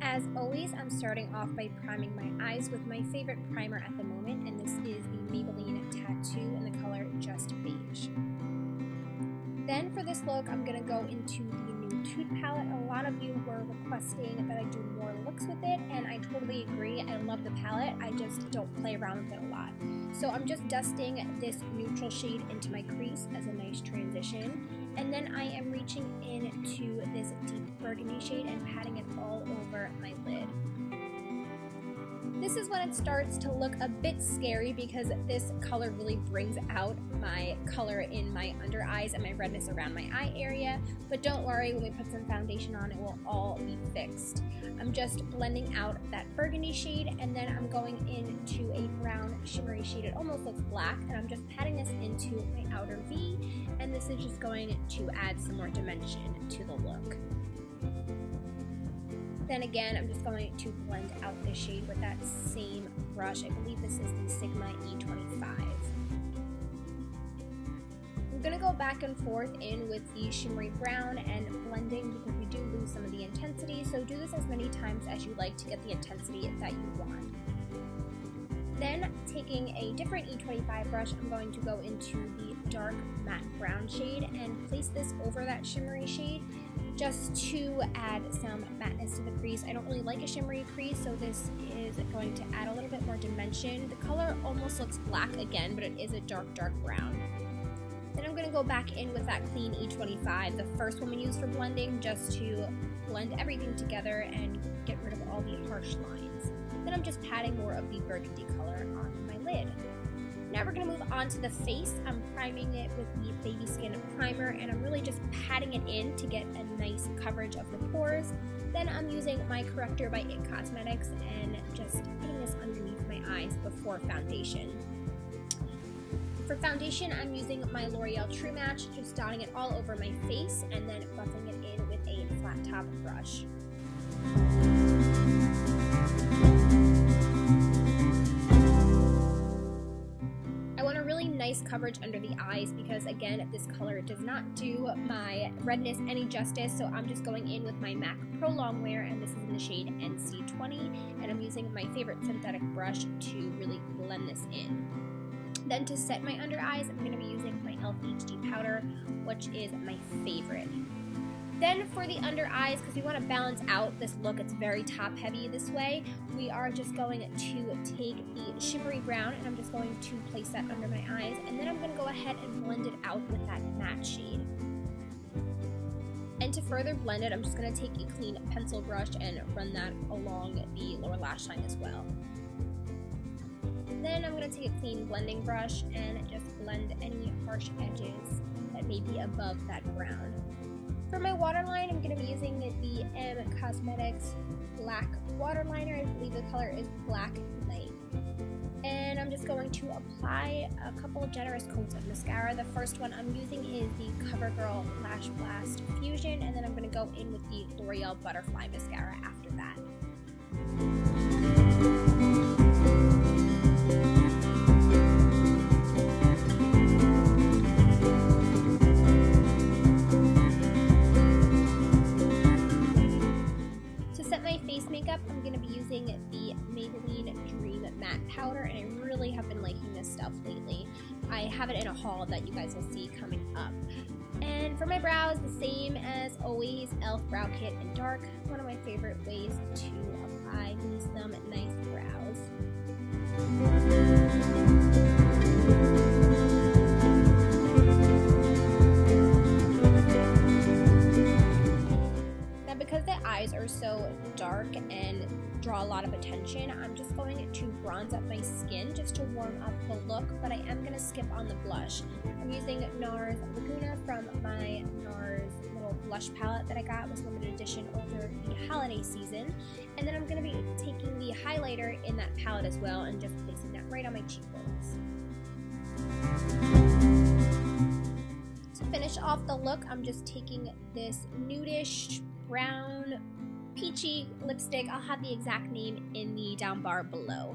As always, I'm starting off by priming my eyes with my favorite primer at the moment, and this is the Maybelline Tattoo in the color Just Beige. Then for this look, I'm going to go into the new Tude palette. A lot of you were requesting that I do more looks with it, and I totally agree. I love the palette, I just don't play around with it a lot. So I'm just dusting this neutral shade into my crease as a nice transition. And then I am reaching into this deep burgundy shade and patting it all over my lid. This is when it starts to look a bit scary because this color really brings out my color in my under eyes and my redness around my eye area. But don't worry, when we put some foundation on, it will all be fixed. I'm just blending out that burgundy shade, and then I'm going into a brown shimmery shade. It almost looks black, and I'm just patting this into my outer V, and this is just going to add some more dimension to the look. Then again, I'm just going to blend out the shade with that same brush. I believe this is the Sigma E25. I'm going to go back and forth in with the shimmery brown and blending because we do lose some of the intensity, so do this as many times as you like to get the intensity that you want. Then, taking a different E25 brush, I'm going to go into the dark matte brown shade and place this over that shimmery shade just to add some matteness to the crease. I don't really like a shimmery crease, so this is going to add a little bit more dimension. The color almost looks black again, but it is a dark brown. Then I'm going to go back in with that clean E25, the first one we used for blending, just to blend everything together and get rid of all the harsh lines. Then I'm just patting more of the burgundy color on my lid. Now we're going to move on to the face. I'm priming it with the Baby Skin Primer, and I'm really just patting it in to get a nice coverage of the pores. Then I'm using my corrector by IT Cosmetics and just putting this underneath my eyes before foundation. For foundation, I'm using my L'Oreal True Match, just dotting it all over my face and then buffing it in with a flat top brush. Nice coverage under the eyes because again this color does not do my redness any justice, so I'm just going in with my MAC Pro Longwear, and this is in the shade NC20, and I'm using my favorite synthetic brush to really blend this in. Then to set my under eyes, I'm going to be using my e.l.f. HD powder, which is my favorite. Then for the under eyes, because we want to balance out this look, it's very top heavy this way, we are just going to take the shimmery brown and I'm just going to place that under my eyes, and then I'm going to go ahead and blend it out with that matte shade. And to further blend it, I'm just going to take a clean pencil brush and run that along the lower lash line as well. Then I'm going to take a clean blending brush and just blend any harsh edges that may be above that brown. For my waterline, I'm going to be using the IT Cosmetics Black Waterliner. I believe the color is Black Night. And I'm just going to apply a couple of generous coats of mascara. The first one I'm using is the CoverGirl Lash Blast Fusion, and then I'm going to go in with the L'Oreal Butterfly Mascara after that. Makeup, I'm going to be using the Maybelline Dream Matte Powder, and I really have been liking this stuff lately. I have it in a haul that you guys will see coming up. And for my brows, the same as always, e.l.f. Brow Kit in Dark, one of my favorite ways to apply me some nice brows. Because the eyes are so dark and draw a lot of attention, I'm just going to bronze up my skin just to warm up the look, but I am going to skip on the blush. I'm using Nars Laguna from my Nars little blush palette that I got. It was limited edition over the holiday season. And then I'm going to be taking the highlighter in that palette as well and just placing that right on my cheekbones. To finish off the look, I'm just taking this nudish brown peachy lipstick. I'll have the exact name in the down bar below.